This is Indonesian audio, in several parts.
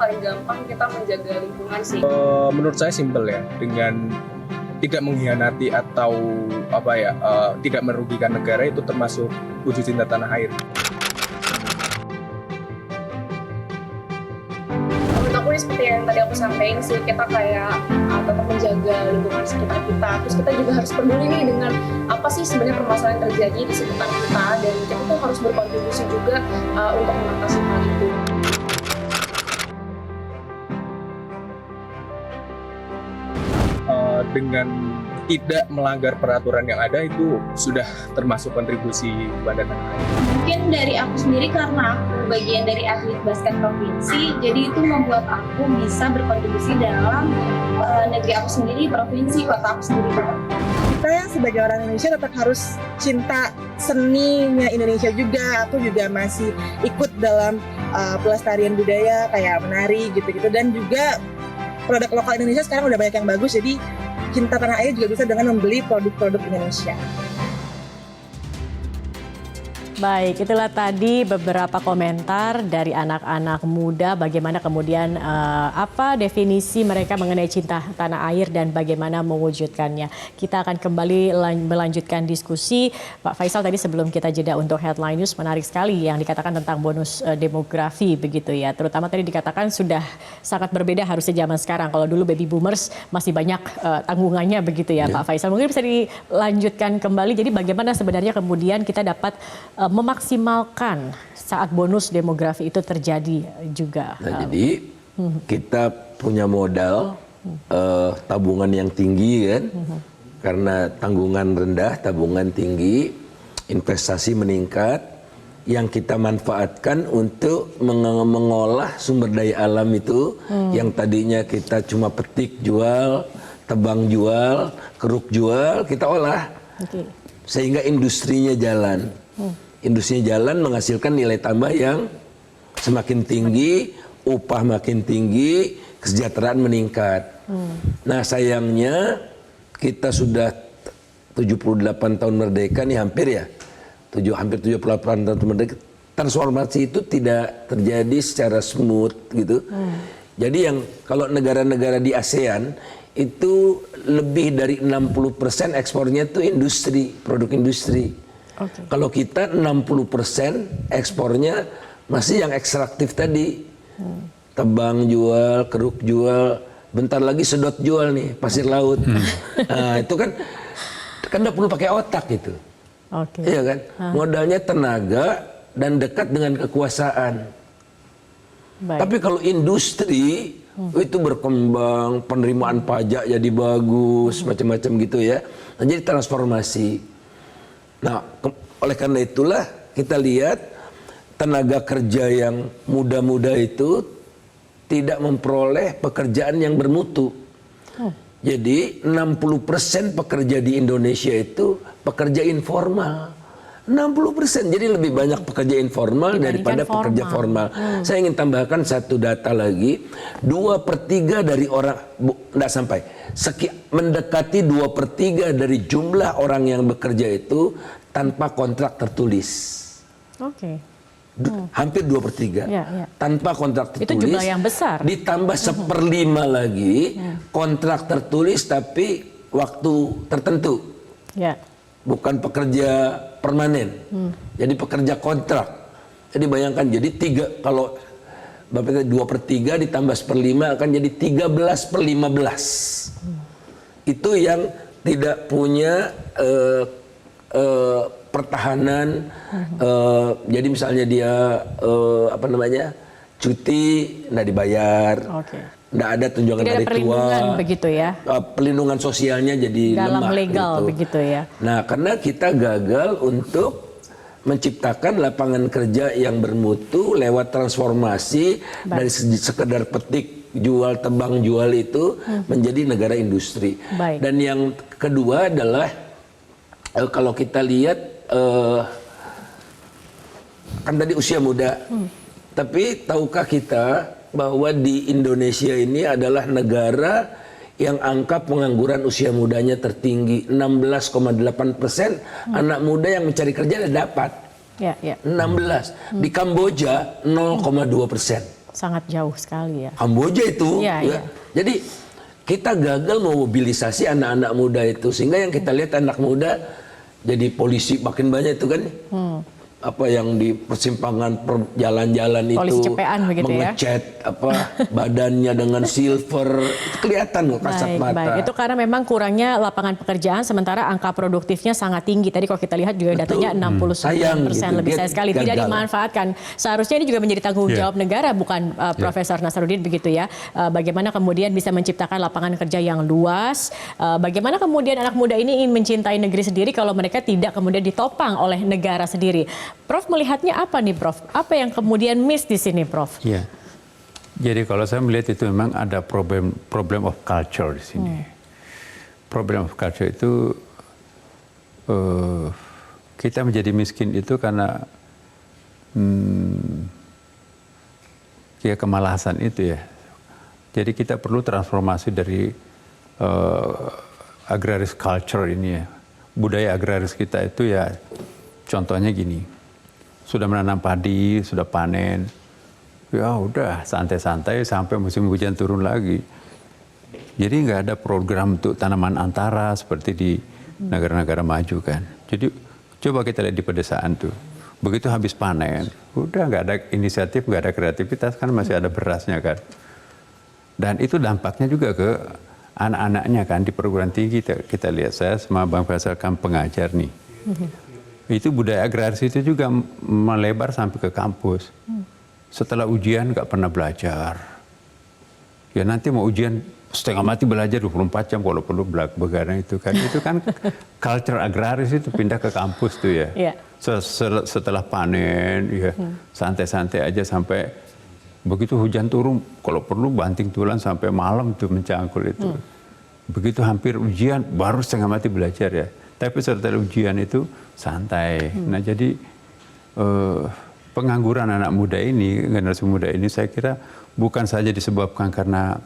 paling gampang kita menjaga lingkungan sih. Menurut saya simpel ya, dengan tidak mengkhianati atau tidak merugikan negara itu termasuk wujud cinta tanah air. Menurut aku ini seperti yang tadi aku sampaikan sih, kita kayak tetap menjaga lingkungan sekitar kita. Terus kita juga harus peduli nih dengan apa sih sebenarnya permasalahan yang terjadi di sekitar kita, dan kita tuh harus berkontribusi juga untuk mengatasi hal itu. Dengan tidak melanggar peraturan yang ada itu sudah termasuk kontribusi kepada tanah air. Mungkin dari aku sendiri karena aku bagian dari atlet basket provinsi, jadi itu membuat aku bisa berkontribusi dalam negeri aku sendiri, provinsi, kota aku sendiri. Kita yang sebagai orang Indonesia tetap harus cinta seninya Indonesia juga. Aku juga masih ikut dalam pelestarian budaya kayak menari gitu-gitu, dan juga produk lokal Indonesia sekarang udah banyak yang bagus, jadi cinta tanah air juga bisa dengan membeli produk-produk Indonesia. Baik, itulah tadi beberapa komentar dari anak-anak muda bagaimana kemudian apa definisi mereka mengenai cinta tanah air dan bagaimana mewujudkannya. Kita akan kembali melanjutkan diskusi. Pak Faisal tadi sebelum kita jeda untuk headline news, menarik sekali yang dikatakan tentang bonus demografi begitu ya. Terutama tadi dikatakan sudah sangat berbeda harusnya zaman sekarang. Kalau dulu baby boomers masih banyak tanggungannya begitu ya, Pak Faisal. Mungkin bisa dilanjutkan kembali. Jadi bagaimana sebenarnya kemudian kita dapat memaksimalkan saat bonus demografi itu terjadi juga. Nah, jadi kita punya modal tabungan yang tinggi kan, karena tanggungan rendah, tabungan tinggi, investasi meningkat, yang kita manfaatkan untuk mengolah sumber daya alam itu, yang tadinya kita cuma petik jual, tebang jual, keruk jual, kita olah, sehingga industrinya jalan. Industrinya jalan menghasilkan nilai tambah yang semakin tinggi, upah makin tinggi, kesejahteraan meningkat. Nah sayangnya kita sudah 78 tahun merdeka nih hampir ya, hampir 78 tahun merdeka, transformasi itu tidak terjadi secara smooth gitu. Jadi yang kalau negara-negara di ASEAN itu lebih dari 60% ekspornya itu industri, produk industri. Kalau kita 60% ekspornya masih yang ekstraktif tadi, tebang jual, keruk jual, bentar lagi sedot jual nih, pasir laut. Nah itu kan udah perlu pakai otak gitu, iya kan? Modalnya tenaga dan dekat dengan kekuasaan. Tapi kalau industri itu berkembang, penerimaan pajak jadi bagus, macam-macam gitu ya. Nah, jadi transformasi. Nah, oleh karena itulah kita lihat tenaga kerja yang muda-muda itu tidak memperoleh pekerjaan yang bermutu. Jadi 60% pekerja di Indonesia itu pekerja informal. 60%, jadi lebih banyak pekerja informal daripada pekerja formal. Saya ingin tambahkan satu data lagi, 2/3 dari orang, enggak sampai, mendekati 2/3 dari jumlah orang yang bekerja itu tanpa kontrak tertulis. Hampir 2/3 tanpa kontrak tertulis. Itu jumlah yang besar. Ditambah 1/5 lagi kontrak tertulis tapi waktu tertentu. Bukan pekerja permanen, jadi pekerja kontrak. Jadi bayangkan, jadi kalau Bapak 2/3 ditambah 1/5 akan jadi 13/15. Itu yang tidak punya pertahanan. Jadi misalnya dia cuti nggak dibayar. Nggak ada tunjangan hari tua, begitu ya. Pelindungan sosialnya jadi dalam lemah legal gitu. Begitu ya. Nah, karena kita gagal untuk menciptakan lapangan kerja yang bermutu lewat transformasi dari sekedar petik jual, tebang jual itu menjadi negara industri. Dan yang kedua adalah kalau kita lihat kan tadi usia muda, tapi tahukah kita bahwa di Indonesia ini adalah negara yang angka pengangguran usia mudanya tertinggi, 16,8%. Anak muda yang mencari kerja dapat 16. Di Kamboja 0,2%. Sangat jauh sekali ya. Kamboja itu. Iya, Ya. iya. Jadi kita gagal memobilisasi anak-anak muda itu, sehingga yang kita lihat anak muda jadi polisi makin banyak itu kan. Apa yang di persimpangan jalan-jalan itu Polisi cepean begitu ya? mengecat apa badannya dengan silver, itu kelihatan kok kasat Baik, mata. baik. Itu karena memang kurangnya lapangan pekerjaan, sementara angka produktifnya sangat tinggi. Tadi kalau kita lihat juga datanya 69% Sayang gitu, lebih dia sayang sekali. Tidak gagal. dimanfaatkan. Seharusnya ini juga menjadi tanggung jawab negara, bukan Profesor Nasaruddin begitu ya. Bagaimana kemudian bisa menciptakan lapangan kerja yang luas. Bagaimana kemudian anak muda ini ingin mencintai negeri sendiri kalau mereka tidak kemudian ditopang oleh negara sendiri. Prof melihatnya apa nih Prof? Apa yang kemudian miss di sini Prof? Iya. Jadi kalau saya melihat itu memang ada problem of culture di sini. Problem of culture itu kita menjadi miskin itu karena ya kemalasan itu ya. Jadi kita perlu transformasi dari agraris culture ini ya. Budaya agraris kita itu ya contohnya gini. Sudah menanam padi, sudah panen, ya udah santai-santai sampai musim hujan turun lagi. Jadi nggak ada program untuk tanaman antara seperti di negara-negara maju kan. Jadi coba kita lihat di pedesaan tuh, begitu habis panen, udah nggak ada inisiatif, nggak ada kreativitas kan masih ada berasnya kan. Dan itu dampaknya juga ke anak-anaknya kan di perguruan tinggi kita lihat. Saya sama Bang Faisal kan pengajar nih. Itu budaya agraris itu juga melebar sampai ke kampus. Setelah ujian nggak pernah belajar. Ya nanti mau ujian setengah mati belajar 24 jam kalau perlu begadang itu kan. Itu kan culture agraris itu pindah ke kampus tuh ya. Iya. Setelah panen ya santai-santai aja sampai begitu hujan turun kalau perlu banting tulang sampai malam tuh mencangkul itu. Begitu hampir ujian baru setengah mati belajar ya. Tapi setelah ujian itu santai. Nah jadi pengangguran anak muda ini, generasi muda ini saya kira bukan saja disebabkan karena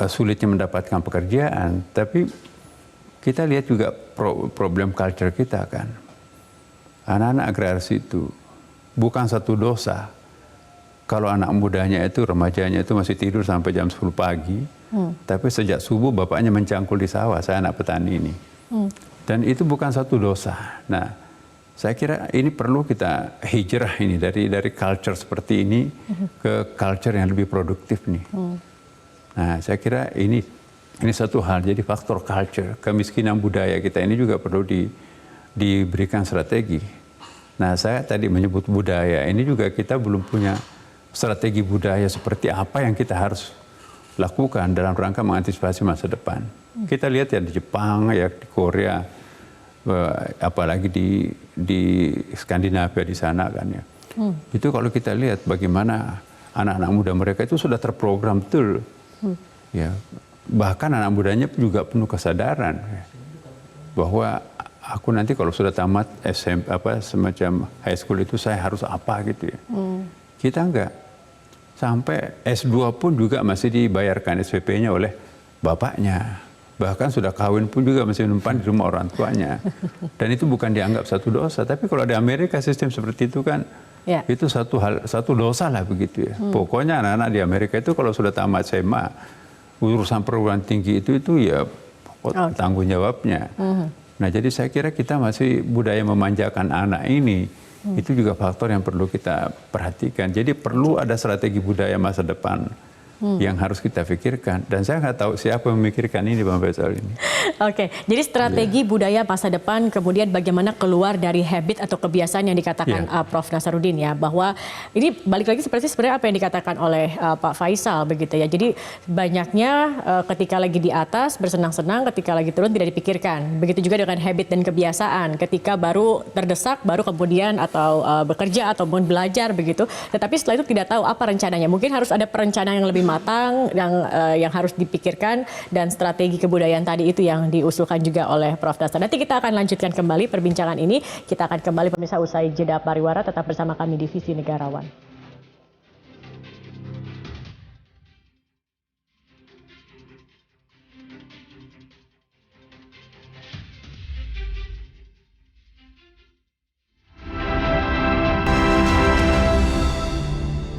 sulitnya mendapatkan pekerjaan, tapi kita lihat juga problem culture kita kan. Anak-anak agraris itu bukan satu dosa. Kalau anak mudanya itu, remajanya itu masih tidur sampai jam 10 pagi, tapi sejak subuh bapaknya mencangkul di sawah, saya anak petani ini. Dan itu bukan satu dosa. Nah, saya kira ini perlu kita hijrah ini dari culture seperti ini ke culture yang lebih produktif nih. Nah, saya kira ini satu hal. Jadi faktor culture, kemiskinan budaya kita ini juga perlu diberikan strategi. Nah, saya tadi menyebut budaya. Ini juga kita belum punya strategi budaya seperti apa yang kita harus lakukan dalam rangka mengantisipasi masa depan. Kita lihat ya di Jepang, ya di Korea, apalagi di Skandinavia di sana kan ya. Itu kalau kita lihat bagaimana anak-anak muda mereka itu sudah terprogram betul. Ya, bahkan anak mudanya juga penuh kesadaran ya, bahwa aku nanti kalau sudah tamat SMP semacam high school itu saya harus apa gitu ya. Kita enggak. Sampai S2 pun juga masih dibayarkan SPP-nya oleh bapaknya. Bahkan sudah kawin pun juga masih numpan di rumah orang tuanya. Dan itu bukan dianggap satu dosa. Tapi kalau di Amerika sistem seperti itu kan, itu satu dosa lah begitu ya. Pokoknya anak-anak di Amerika itu kalau sudah tamat SMA, urusan perguruan tinggi itu ya tanggung jawabnya. Nah jadi saya kira kita masih budaya memanjakan anak ini. Itu juga faktor yang perlu kita perhatikan. Jadi perlu ada strategi budaya masa depan yang harus kita pikirkan. Dan saya nggak tahu siapa yang memikirkan ini Bang Faisal ini. Oke, jadi strategi budaya masa depan, kemudian bagaimana keluar dari habit atau kebiasaan yang dikatakan Prof. Nasaruddin ya, bahwa ini balik lagi seperti sebenarnya apa yang dikatakan oleh Pak Faisal begitu ya. Jadi banyaknya ketika lagi di atas bersenang-senang, ketika lagi turun tidak dipikirkan. Begitu juga dengan habit dan kebiasaan. Ketika baru terdesak, baru kemudian atau bekerja ataupun belajar begitu. Tetapi setelah itu tidak tahu apa rencananya. Mungkin harus ada perencanaan yang lebih matang yang harus dipikirkan, dan strategi kebudayaan tadi itu yang diusulkan juga oleh Prof. Nasar. Nanti kita akan lanjutkan kembali perbincangan ini. Kita akan kembali pemirsa usai jeda pariwara, tetap bersama kami di Visi Negarawan.